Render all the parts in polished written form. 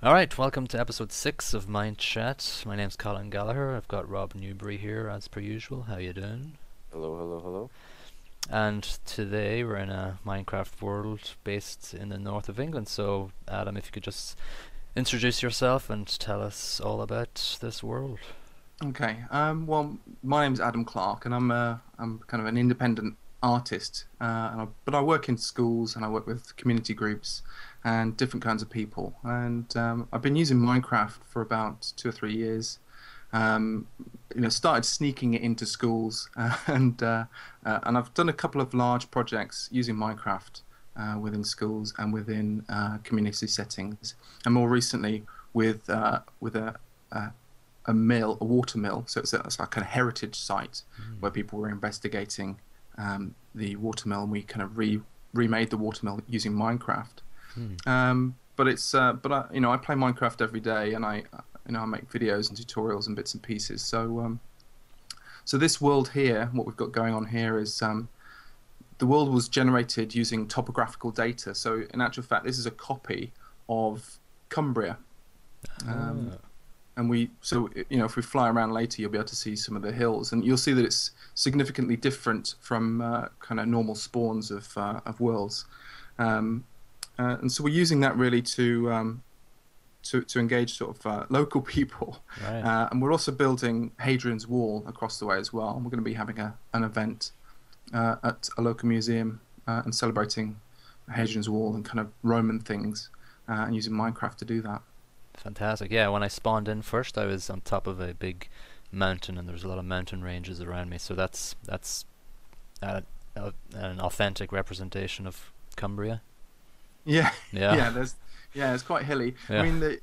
Alright, welcome to episode 6 of Minechat. My name's Colin Gallagher. I've got Rob Newbury here as per usual. How you doing? Hello, hello, hello. And today we're in a Minecraft world based in the north of England. So Adam, if you could just introduce yourself and tell us all about this world. Okay. Well, my name's Adam Clark, and I'm kind of an independent artist. But I work in schools and I work with community groups and different kinds of people. And I've been using Minecraft for about 2 or 3 years. Um, started sneaking it into schools, and I've done a couple of large projects using Minecraft within schools and within community settings, and more recently with a mill, a water mill. So it's like a heritage site where people were investigating the water mill, and we kind of remade the water mill using Minecraft. I play Minecraft every day, and I make videos and tutorials and bits and pieces. So this world here, what we've got going on here is the world was generated using topographical data. So in actual fact, this is a copy of Cumbria. And if we fly around later, you'll be able to see some of the hills, and you'll see that it's significantly different from kind of normal spawns of worlds. And so we're using that really to engage sort of local people. Right. And we're also building Hadrian's Wall across the way as well. And we're going to be having an event at a local museum and celebrating Hadrian's Wall and kind of Roman things, and using Minecraft to do that. Fantastic. Yeah, when I spawned in first, I was on top of a big mountain, and there was a lot of mountain ranges around me. So that's an authentic representation of Cumbria. Yeah, Yeah. It's quite hilly. Yeah. I mean,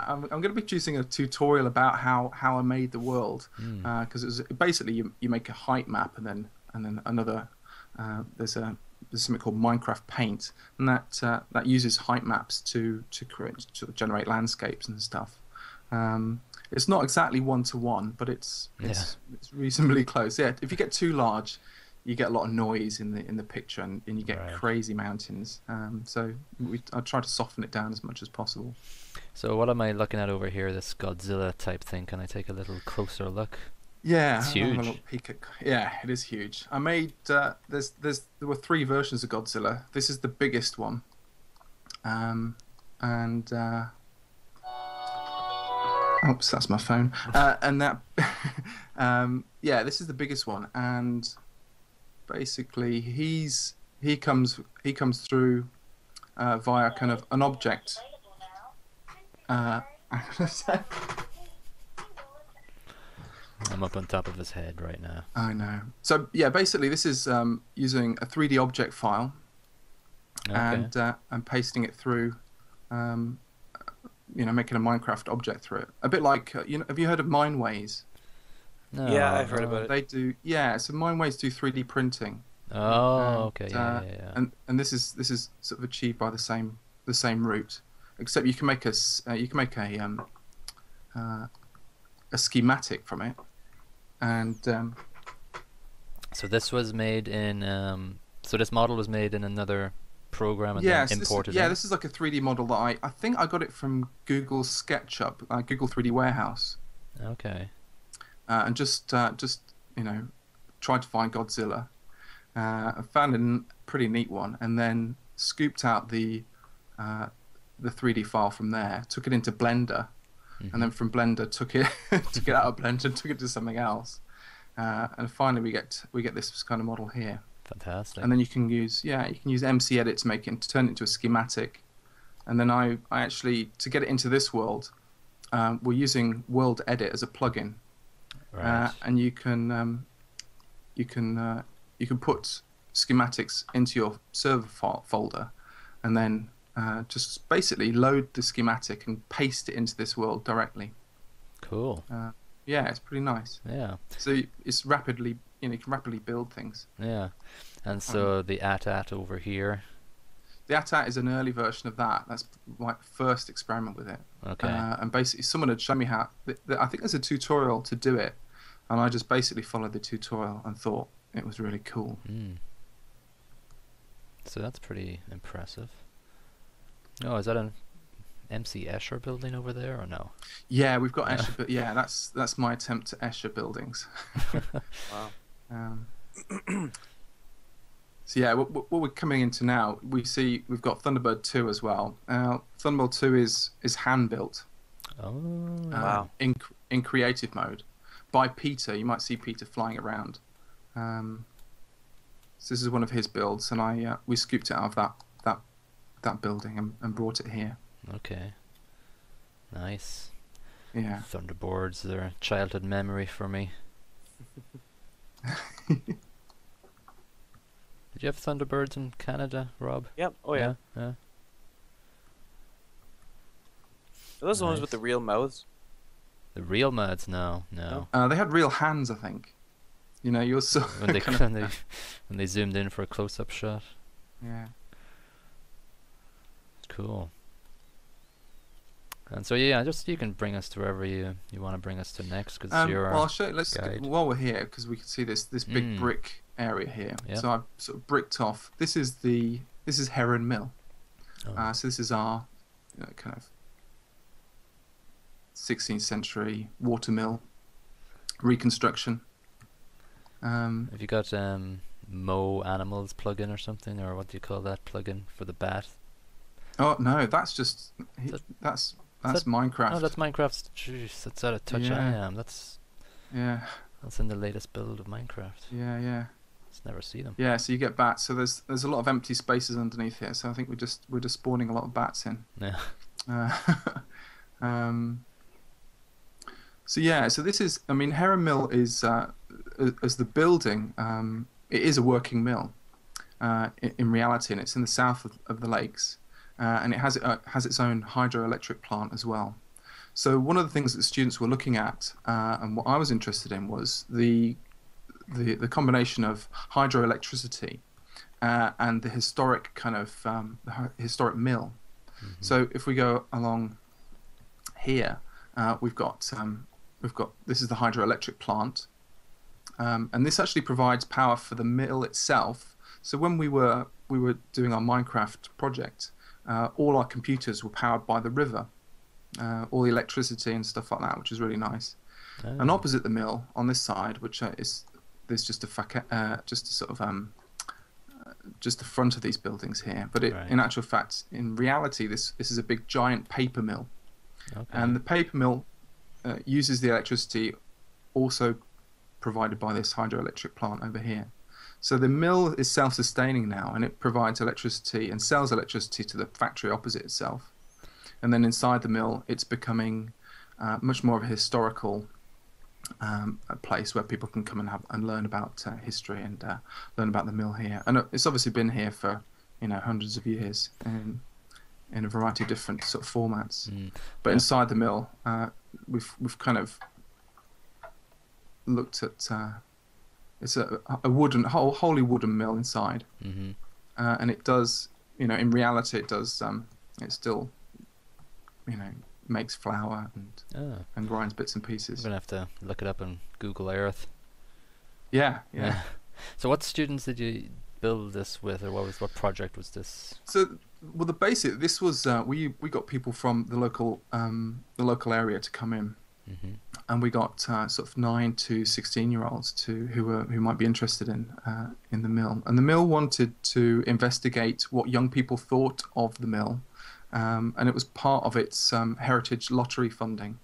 I'm going to be producing a tutorial about how I made the world, because it was basically you make a height map, and then another there's something called Minecraft Paint, and that uses height maps to generate landscapes and stuff. It's not exactly 1-to-1, but it's reasonably close. Yeah, if you get too large, you get a lot of noise in the picture, and you get crazy mountains. So I try to soften it down as much as possible. So what am I looking at over here? This Godzilla type thing. Can I take a little closer look? Yeah, It's I'll have a huge. little peek at, yeah, it is huge. I made there were 3 versions of Godzilla. This is the biggest one, and oops, that's my phone. And that this is the biggest one, and basically he comes through via kind of an object. I'm up on top of his head right now. I know. So yeah, basically this is using a 3D object file Okay. and pasting it through, making a Minecraft object through it. A bit like have you heard of Mineways? No. Yeah, I've heard about it. They do. Yeah, so Mineways do 3D printing. Oh, okay. Yeah. And this is sort of achieved by the same route, except you can make a schematic from it, and So this was made in. So this model was made in another program and then imported. this is like a 3D model that I think I got it from Google SketchUp, Google 3D Warehouse, Okay. and just tried to find Godzilla. I found a pretty neat one, and then scooped out the 3D file from there, took it into Blender, and then from Blender took it out of Blender and took it to something else, and finally we get this kind of model here. Fantastic. And then you can use MC Edit to turn it into a schematic, and then I actually, to get it into this world, we're using World Edit as a plugin, Right. and you can put schematics into your server folder, and then just basically load the schematic and paste it into this world directly. Cool. Yeah, it's pretty nice. Yeah. So it's rapidly, you can rapidly build things. Yeah. And so the AT-AT over here. The AT-AT is an early version of that. That's my first experiment with it. Okay. And basically, someone had shown me how. I think there's a tutorial to do it, and I just basically followed the tutorial and thought it was really cool. So that's pretty impressive. Oh, is that a MC Escher building over there, or no? Yeah, we've got Yeah. Escher, but yeah, that's my attempt at Escher buildings. Wow. Um, so yeah, what we're coming into now, we've got Thunderbird 2 as well. Thunderbird 2 is hand built Oh. Wow. in creative mode by Peter. You might see Peter flying around. So this is one of his builds, and we scooped it out of that building and brought it here. Okay. Nice. Yeah. Thunderboards, they're a childhood memory for me. Did you have Thunderbirds in Canada, Rob? Yep. Oh yeah. Yeah. Are those the ones with Nice. the real mouths? The real mods? No. They had real hands, I think. You know, you're so When they kind when they when they zoomed in for a close-up shot. yeah. Cool. And so yeah, just you can bring us to wherever you want to bring us to next, because you're Well, our I'll show you. guide. While we're here, because we can see this big brick area here. Yeah. So I've sort of bricked off. This is Heron Mill. Oh. So this is our kind of 16th century water mill reconstruction. Have you got Mo Animals plugin or something, or what do you call that plugin for the bat? Oh no, that's just that- that's that- Minecraft. Oh, that's Minecraft's. Jeez, that's out of touch. I Yeah. am. That's Yeah, in the latest build of Minecraft. yeah. Just never see them. Yeah, so you get bats. So there's a lot of empty spaces underneath here. So I think we're just spawning a lot of bats in. Yeah. So yeah, so this is. I mean, Heron Mill is as the building. It is a working mill in reality, and it's in the south of the lakes, and it has its own hydroelectric plant as well. So one of the things that students were looking at, and what I was interested in, was the combination of hydroelectricity and the historic kind of historic mill. Mm-hmm. So if we go along here, we've got this is the hydroelectric plant, and this actually provides power for the mill itself. So when we were doing our Minecraft project, all our computers were powered by the river, all the electricity and stuff like that, which is really nice. Oh. And opposite the mill on this side, which there's just just the front of these buildings here, but Right. in actual fact, in reality, this is a big giant paper mill, Okay. and the paper mill uses the electricity also provided by this hydroelectric plant over here. So the mill is self-sustaining now, and it provides electricity and sells electricity to the factory opposite itself. And then inside the mill, it's becoming much more of a historical a place where people can come and learn about history and learn about the mill here. And it's obviously been here for hundreds of years in a variety of different sort of formats. But Yeah. inside the mill, we've kind of looked at it's a wholly wooden mill inside, Mm-hmm. and it does in reality it does it still makes flour Oh. and grinds bits and I'm pieces. gonna have to look it up on Google Earth. Yeah. So what students did you build this with, or what project was this? So, well, this was we got people from the local area to come in, Mm-hmm. and we got sort of 9 to 16-year-olds who might be interested in the mill. And the mill wanted to investigate what young people thought of the mill, and it was part of its heritage lottery funding.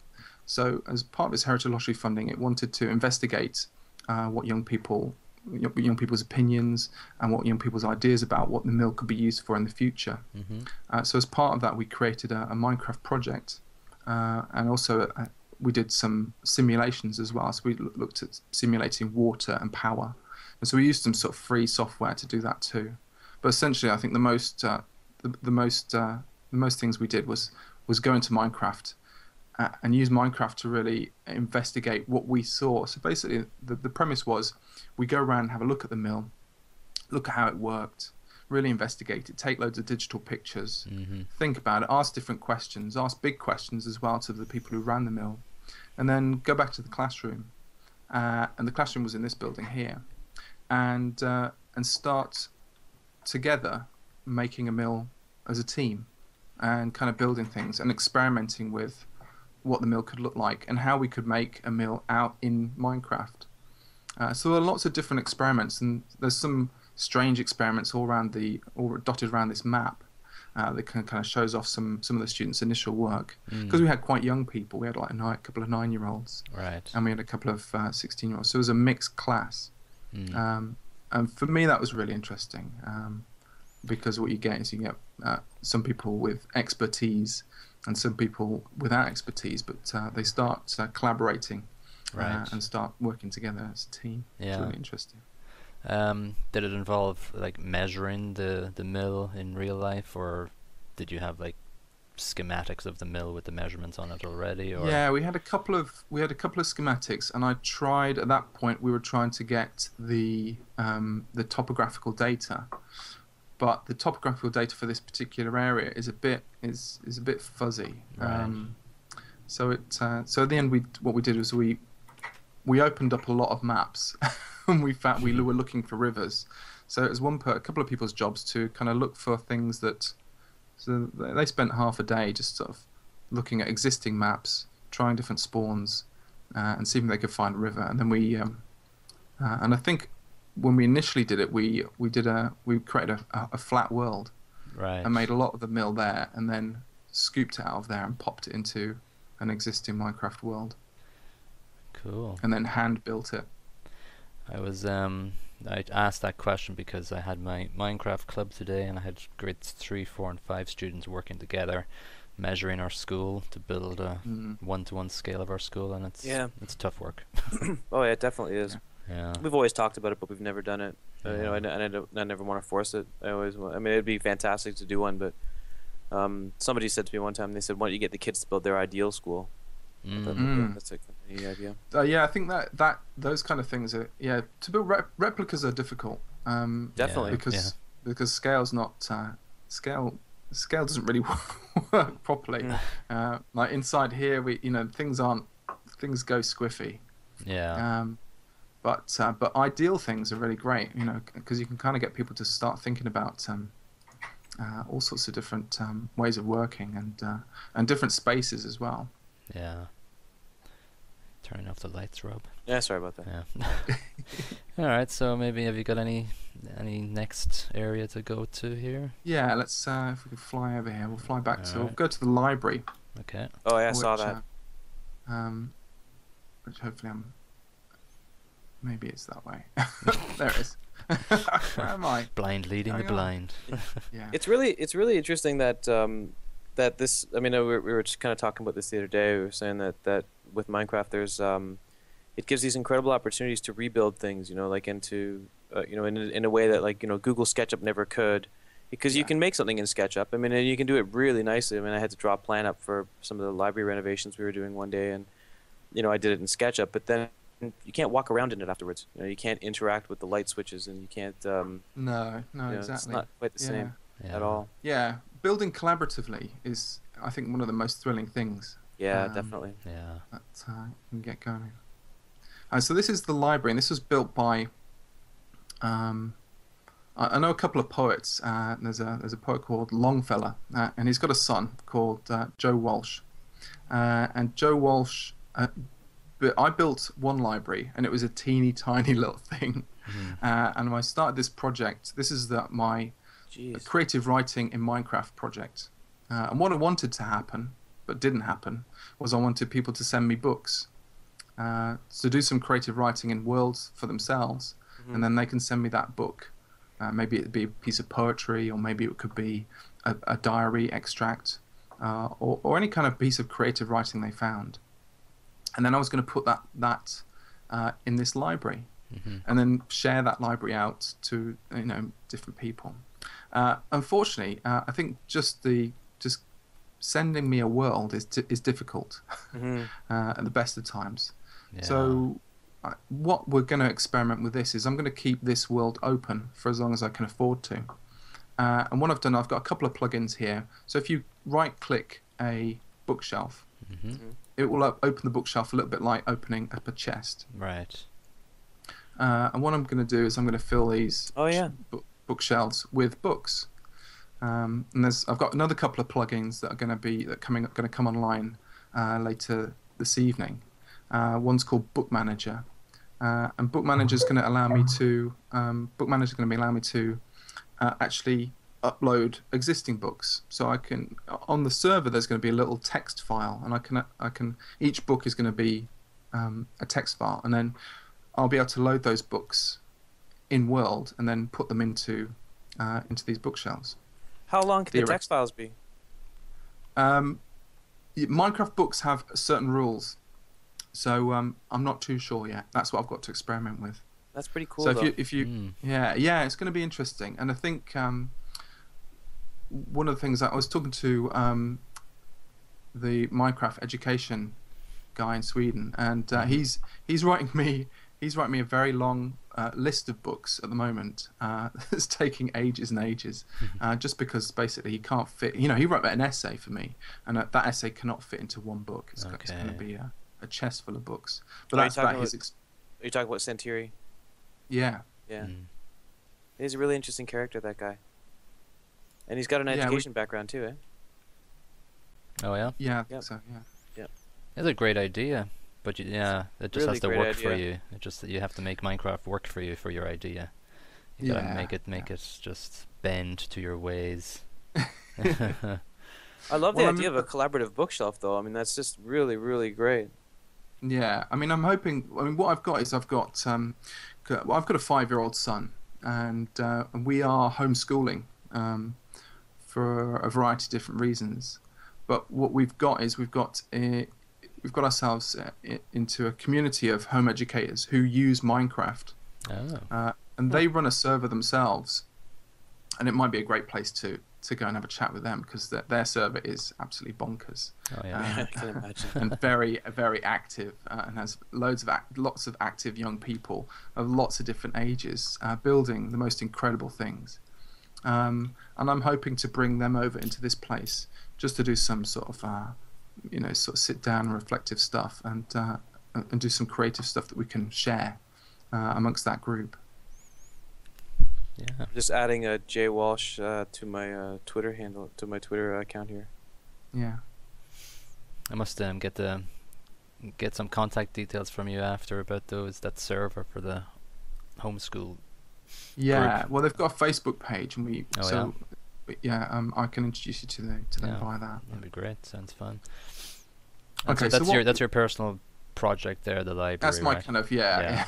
So, as part of its heritage lottery funding, it wanted to investigate what young people's opinions and what young people's ideas about what the mill could be used for in the future. Mm-hmm. So as part of that, we created a Minecraft project, and also we did some simulations as well. So we looked at simulating water and power, and so we used some sort of free software to do that too. But essentially, I think the most things we did was go into Minecraft and use Minecraft to really investigate what we saw. So basically, the premise was we go around and have a look at the mill, look at how it worked, really investigate it, take loads of digital pictures, Mm-hmm. think about it, ask different questions, ask big questions as well to the people who ran the mill, and then go back to the classroom. And the classroom was in this building here, and start together making a mill as a team. and kind of building things and experimenting with what the mill could look like and how we could make a mill out in Minecraft. So there are lots of different experiments, and there's some strange experiments all dotted around this map that kind of shows off some of the students' initial work. Because we had quite young people, we had like a couple of 9-year-olds, Right. and we had a couple of 16-year-olds. So it was a mixed class. And for me, that was really interesting because what you get is you get some people with expertise and some people without expertise, but they start collaborating. Right. And start working together as a team. Yeah. It's really interesting. Did it involve like measuring the mill in real life, or did you have like schematics of the mill with the measurements on it already? Or Yeah, we had a couple of schematics, and I tried at that point. We were trying to get the topographical data, but the topographical data for this particular area is a bit fuzzy. Right. So at the end, what we did was we opened up a lot of maps, and we were looking for rivers. So it was a couple of people's jobs to kind of look for things that. So they spent half a day just sort of looking at existing maps, trying different spawns, and seeing if they could find a river. And then and I think when we initially did it, we created a flat world, right. and made a lot of the mill there, and then scooped it out of there and popped it into an existing Minecraft world. Cool. And then hand built it. I asked that question because I had my Minecraft club today, and I had grades 3, 4, and 5 students working together, measuring our school to build a one-to-one scale of our school, and it's tough work. Oh, yeah, it definitely is. Yeah. We've always talked about it, but we've never done it. I never want to force it. I mean, it'd be fantastic to do one, but somebody said to me one time, they said, "Why don't you get the kids to build their ideal school?" That's a neat idea. Yeah, I think that those kind of things are to build replicas are difficult. Definitely, because scale's not scale doesn't really work properly. Like inside here, things go squiffy. Yeah. But ideal things are really great, because you can kind of get people to start thinking about all sorts of different ways of working and different spaces as well. Yeah. Turning off the lights, Rob. Yeah, sorry about that. Yeah. All right. So maybe have you got any next area to go to here? Yeah. Let's if we can fly over here, we'll fly back we'll go to the library. Okay. Oh yeah, I saw that. Which hopefully maybe it's that way. There it is. Where am I? Blind leading the blind. Yeah. It's really interesting that that this. I mean, we were just kind of talking about this the other day. We were saying that with Minecraft, there's it gives these incredible opportunities to rebuild things. Like into in a way that Google SketchUp never could, because you can make something in SketchUp. I mean, and you can do it really nicely. I mean, I had to draw a plan up for some of the library renovations we were doing one day, and I did it in SketchUp, but then you can't walk around in it afterwards. You can't interact with the light switches, and you can't. No, exactly. It's not quite the same at all. Yeah, building collaboratively is, I think, one of the most thrilling things. Yeah, definitely. Yeah. That can get going. So this is the library, and this was built by. I know a couple of poets. There's a poet called Longfellow, and he's got a son called Joe Walsh, and Joe Walsh. But I built one library, and it was a teeny tiny little thing. And when I started this project, this is my creative writing in Minecraft project. And what I wanted to happen, but didn't happen, was I wanted people to send me books to do some creative writing in worlds for themselves, and then they can send me that book. Maybe it'd be a piece of poetry, or maybe it could be a diary extract, or any kind of piece of creative writing they found. And then I was going to put that in this library, and then share that library out to different people. Unfortunately, I think just sending me a world is difficult at the best of times. Yeah. So what we're going to experiment with this is I'm going to keep this world open for as long as I can afford to. And what I've done, I've got a couple of plugins here. So if you right-click a bookshelf, it will open the bookshelf a little bit like opening up a chest. Right. And what I'm going to do is I'm going to fill these Oh yeah. bookshelves with books. And I've got another couple of plugins that are going to come online later this evening. One's called Book Manager, and Book Manager is going to allow me to actually upload existing books. So I can, on the server, there's going to be a little text file, and I can each book is going to be a text file, and then I'll be able to load those books in World and then put them into these bookshelves. How long can the text files be? Minecraft books have certain rules, so I'm not too sure yet. That's what I've got to experiment with. That's pretty cool. So though. if you yeah, it's going to be interesting. And I think one of the things that I was talking to the Minecraft education guy in Sweden, and he's writing me a very long list of books at the moment. It's taking ages and ages, just because basically he can't fit. You know, he wrote an essay for me, and that essay cannot fit into one book. It's going to be a chest full of books. But that's about his. Are you talking about Centauri? Yeah. Yeah. He's a really interesting character, that guy. And he's got an education background too, eh? Oh yeah. Yeah, I think so. Yeah. It's a great idea, but it just Really has to great work idea. for you. It just you have to make Minecraft work for you for your idea. You gotta make it just bend to your ways. I love the idea of a collaborative bookshelf, though. I mean, that's just really, really great. Yeah, I mean, I'm hoping. I mean, what I've got is I've got a 5-year-old son, and we are homeschooling for a variety of different reasons. But what we've got is we've got ourselves into a community of home educators who use Minecraft, and they run a server themselves, and it might be a great place to go and have a chat with them, because their server is absolutely bonkers. Oh yeah, I can imagine. And very, very active, and has lots of active young people of lots of different ages building the most incredible things. And I'm hoping to bring them over into this place just to do some sort of, sort of sit down and reflective stuff, and do some creative stuff that we can share amongst that group. yeah. Just adding a J Walsh to my Twitter handle, to my Twitter account here. Yeah. I must get some contact details from you after about that server for the homeschool. Yeah. Group. Well, they've got a Facebook page, and I can introduce you to them via that. That'd be great. Sounds fun. And Okay, so so that's your personal project there, the library. That's my right? kind of Yeah.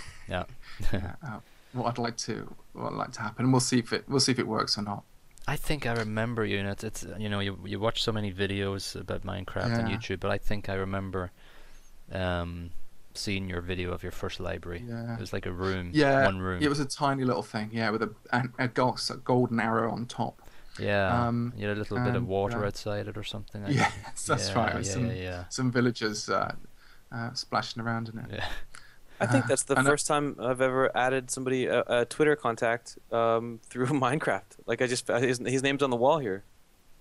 what I'd like to happen, and we'll see if it works or not. I think I remember you. It's you watch so many videos about Minecraft on YouTube, but I think I remember seeing your video of your first library. Yeah. It was like a room. Yeah. One room. It was a tiny little thing. Yeah, with a golden arrow on top. Yeah. You had a little bit of water and, outside it or something. Yes, that's right. With some villagers splashing around in it. Yeah. I think that's the first time I've ever added somebody a Twitter contact through Minecraft. Like I just his name's on the wall here.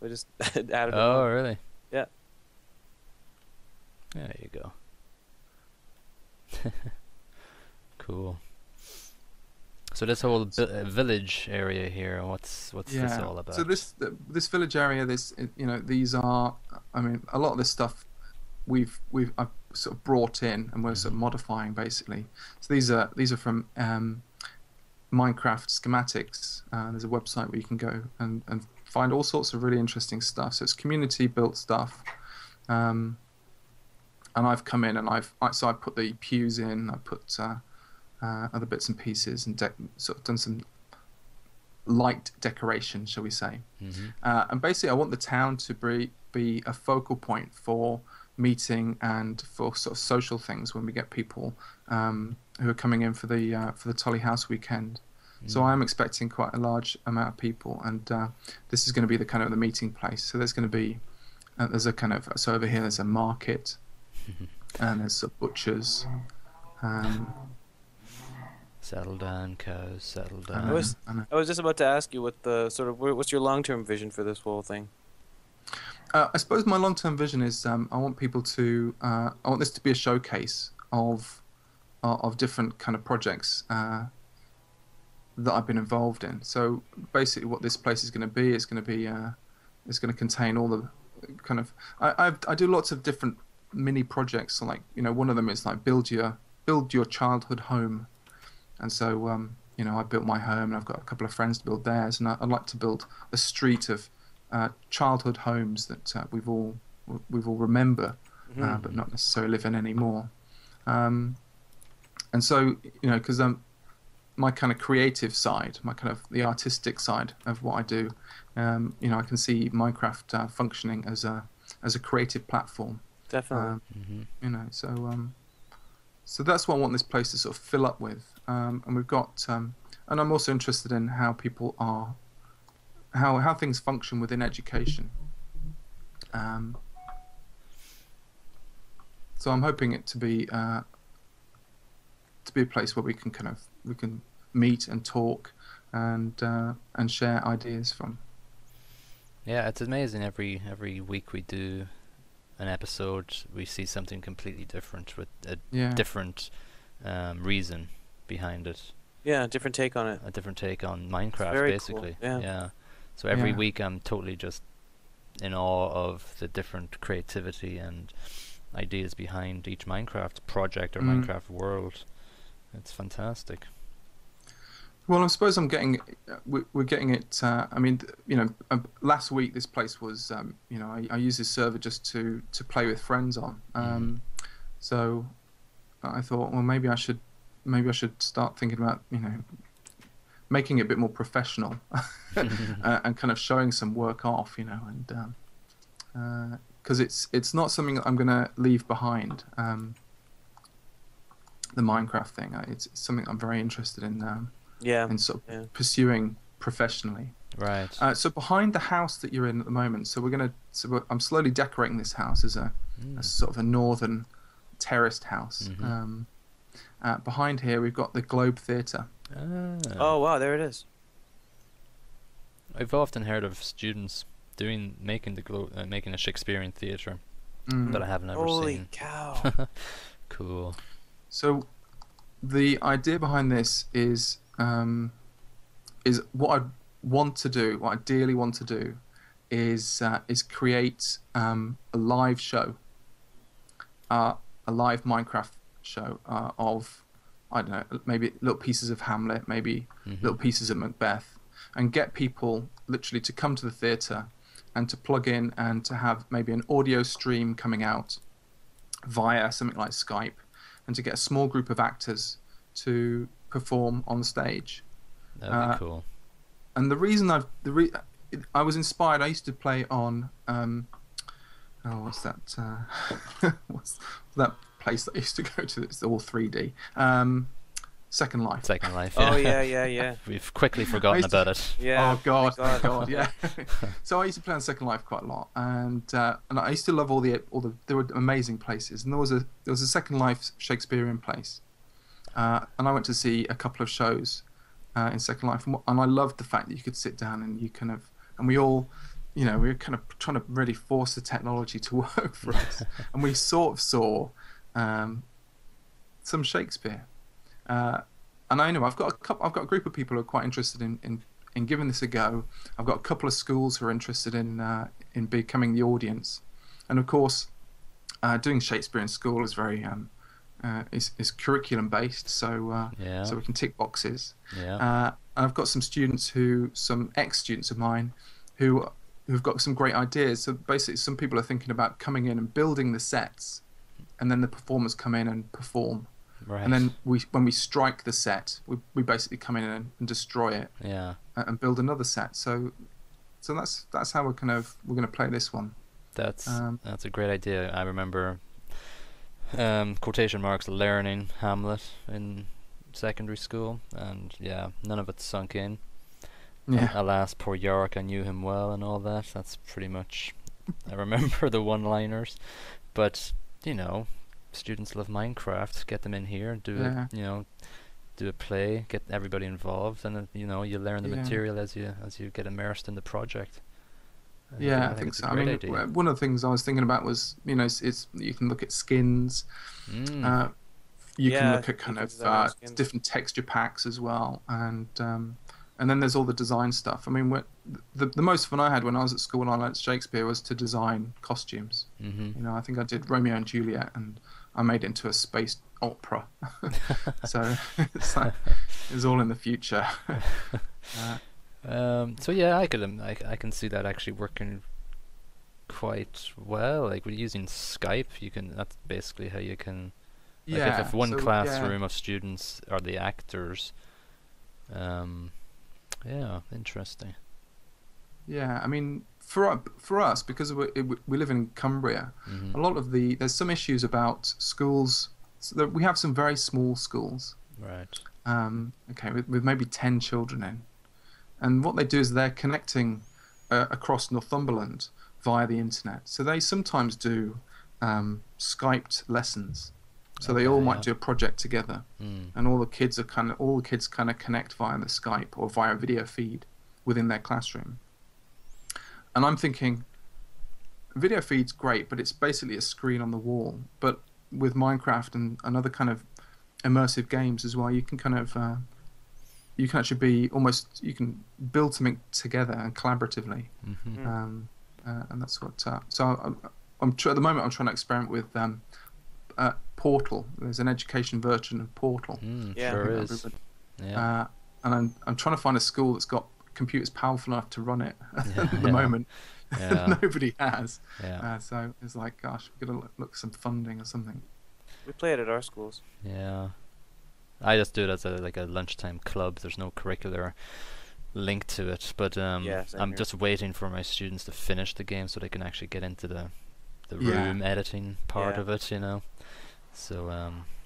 I just added him. Oh, really? Yeah. There you go. Cool. So this whole village area here, what's this all about? So this village area, these are, I mean, a lot of this stuff I've sort of brought in, and we're sort of modifying basically. So these are from Minecraft schematics. There's a website where you can go and find all sorts of really interesting stuff. So it's community built stuff. And I've come in and I put the pews in. I put other bits and pieces, and sort of done some light decoration, shall we say? And basically, I want the town to be a focal point for meeting and for sort of social things when we get people who are coming in for the Tolly House weekend. So I'm expecting quite a large amount of people, and this is going to be the kind of the meeting place. So there's going to be so over here there's a market. And there's some butchers. Settle down, cows. Settle down. I was just about to ask you what's your long-term vision for this whole thing? I suppose my long-term vision is I want people to. I want this to be a showcase of different kind of projects that I've been involved in. So basically, what this place is going to be is going to be it's going to contain all the kind of I do lots of different mini projects. So like one of them is like build your childhood home, and so I built my home, and I've got a couple of friends to build theirs, and I'd like to build a street of childhood homes that we've all remember, but not necessarily live in anymore. And so because my kind of creative side, my kind of the artistic side of what I do, I can see Minecraft functioning as a creative platform. Definitely. So that's what I want this place to sort of fill up with. And we've got, and I'm also interested in how people are, how things function within education. So I'm hoping it to be a place where we can meet and talk and share ideas from. Yeah, it's amazing. Every week we do an episode, we see something completely different with a different reason behind it. Yeah, different take on it. A different take on Minecraft, very basically. Cool. Yeah. So every week I'm totally just in awe of the different creativity and ideas behind each Minecraft project or Minecraft world. It's fantastic. Well, I suppose we're getting it. Last week this place was, I used this server just to play with friends on. So I thought, well, maybe I should start thinking about, making it a bit more professional and kind of showing some work off, and because it's not something that I'm going to leave behind. The Minecraft thing, it's something I'm very interested in. And sort of pursuing professionally. Right. So behind the house that you're in at the moment, I'm slowly decorating this house as a sort of a northern terraced house. Behind here we've got the Globe Theatre. Oh wow, there it is. I've often heard of students making a Shakespearean theatre, but I haven't ever seen. Holy cow! Cool. So the idea behind this is what I want to do. What I ideally want to do is create a live show, a live Minecraft show of, I don't know, maybe little pieces of Hamlet, maybe little pieces of Macbeth, and get people literally to come to the theatre and to plug in and to have maybe an audio stream coming out via something like Skype, and to get a small group of actors to perform on stage. That'd be cool. And the reason I was inspired. I used to play on what's that? What's that place that I used to go to? It's all 3D. Second Life. Second Life. Yeah. Oh yeah. We've quickly forgotten about it. Yeah. Oh God, yeah. So I used to play on Second Life quite a lot, and I used to love all the there were amazing places, and there was a Second Life Shakespearean place, and I went to see a couple of shows in Second Life, and I loved the fact that you could sit down and we all, we were kind of trying to really force the technology to work for us, and we sort of saw some Shakespeare. And I know I've got a group of people who are quite interested in giving this a go. I've got a couple of schools who are interested in becoming the audience, and of course, doing Shakespeare in school is very is curriculum based, so we can tick boxes. And I've got some ex-students of mine who've got some great ideas. So basically, some people are thinking about coming in and building the sets, and then the performers come in and perform. Right. And then when we strike the set, we basically come in and destroy it. Yeah. And build another set. So that's how we're going to play this one. That's a great idea. I remember quotation marks learning Hamlet in secondary school, and none of it sunk in. Yeah. Alas, poor Yorick, I knew him well and all that. That's pretty much I remember the one-liners, but students love Minecraft. Get them in here, do do a play, get everybody involved, and you learn the material as you get immersed in the project. I think so. I mean, one of the things I was thinking about was, it's you can look at skins You can Yeah, look at you kind can of design your own skins. different texture packs as well, and then there's all the design stuff. I mean, the most fun I had when I was at school and I learnt Shakespeare was to design costumes. Mhm. You know, I think I did Romeo and Juliet, and I made it into a space opera. So it's all in the future. So yeah, I can see that actually working quite well. Like with using Skype, you can. That's basically how you can. Like Yeah. if one So classroom of students are the actors. Yeah, interesting. yeah. I mean, for us, because we live in Cumbria, Mhm. a lot of there's some issues about schools. So that we have some very small schools. Right. Okay, with maybe 10 children in. And what they do is they're connecting across Northumberland via the internet. So they sometimes do Skyped lessons. So they all Okay, might yeah. do a project together, Mm. and all the kids kind of connect via the Skype or via video feed within their classroom. And I'm thinking, video feed's great, but it's basically a screen on the wall. But with Minecraft and other kind of immersive games as well, you can kind of you can actually you can build something together and collaboratively, Mhm. and that's what. So at the moment I'm trying to experiment with Portal. There's an education version of Portal. Yeah. Sure I think is. that'd be Yeah. and I'm trying to find a school that's got computers powerful enough to run it. Yeah, At the yeah. moment, Yeah. nobody has. Yeah. So it's like, gosh, we've got to look at some funding or something. We play it at our schools. Yeah. I just do it as a lunchtime club. There's no curricular link to it, but Yeah, same I'm here. just waiting for my students to finish the game so they can actually get into the Yeah. room editing part Yeah. of it, you know. So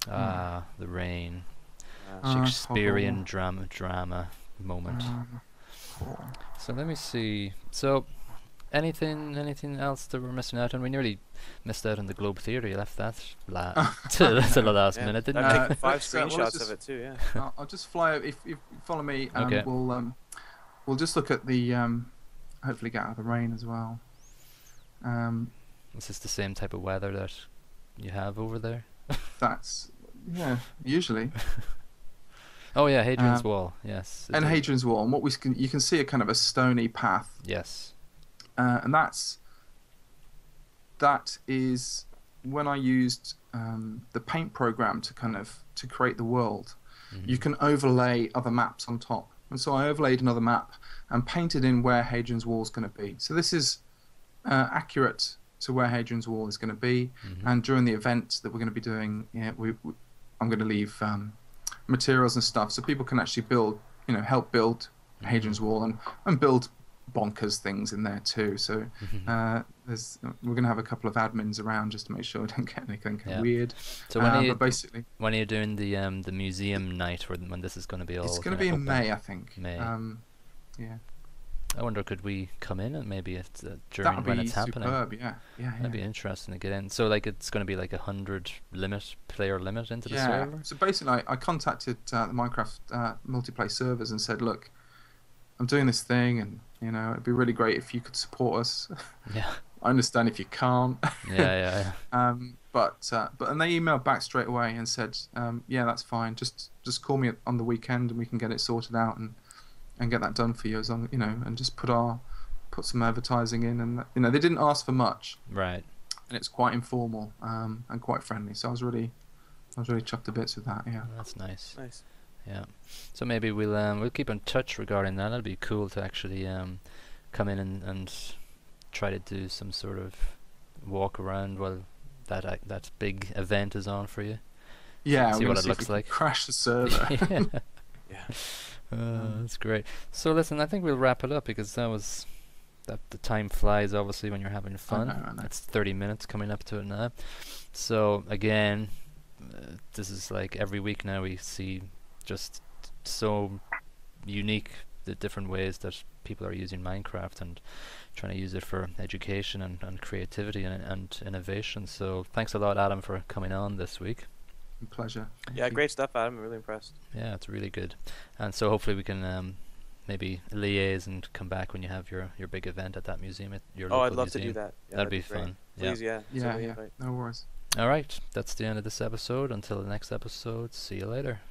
the rain, Uh, Shakespearean drama moment. So let me see. So anything else that we're missing out on? We nearly missed out on the Globe Theatre. You left that to the last yeah. minute, didn't I'd you? take 5 let's, well, screenshots let's of just- it too. Yeah. I'll just fly. If you follow me, Okay. we'll just look at the hopefully get out of the rain as well. Is this the same type of weather that you have over there? That's usually. Oh yeah, Hadrian's Wall. Yes. And it is. Hadrian's Wall, and you can see a kind of a stony path, Yes. and that is when I used the paint program to create the world. Mhm. You can overlay other maps on top, and so I overlaid another map and painted in where Hadrian's Wall is going to be. So this is accurate to where Hadrian's Wall is going to be, Mhm. and during the event that we're going to be doing, I'm going to leave materials and stuff so people can actually help build Hadrian's Wall and build bonkers things in there too. So we're going to have a couple of admins around just to make sure we don't get anything Yeah. weird. So when But basically, are you doing the museum night, or when this is going to be all? it's going to kinda be in open? May, I think. May. Yeah, I wonder, could we come in and maybe it's during that would when be it's happening? superb. Yeah. That'd be interesting to get in. So it's going to be like 100 player limit into the Yeah. server. So basically, I contacted the Minecraft multiplayer servers and said, look, I'm doing this thing, and it'd be really great if you could support us. Yeah. I understand if you can't. Yeah. But and they emailed back straight away and said, yeah, that's fine. Just call me on the weekend and we can get it sorted out and get that done for you, as long and just put some advertising in, and they didn't ask for much, Right. and it's quite informal and quite friendly. So I was really chuffed to bits with that. Yeah. That's nice. Nice. Yeah. So maybe we'll keep in touch regarding that. It'll be cool to actually come in and try to do some sort of walk around while that big event is on for you. Yeah. See we're what gonna it if looks we can like. Crash the server. Yeah. Yeah. That's great. So listen, I think we'll wrap it up because the time flies obviously when you're having fun. I know. It's 30 minutes coming up to it now. So again, this is like every week now we see just so unique the different ways that people are using Minecraft and trying to use it for education and creativity and innovation. So thanks a lot, Adam, for coming on this week. Pleasure. Yeah, great stuff, Adam. I'm really impressed. Yeah, it's really good. And so hopefully we can maybe liaise and come back when you have your big event at that museum, at your Oh, local I'd love to museum. do that. Yeah, That'd be great. fun. Please, yeah. Yeah. send me Yeah. an invite. No worries. All right, that's the end of this episode. Until the next episode, see you later.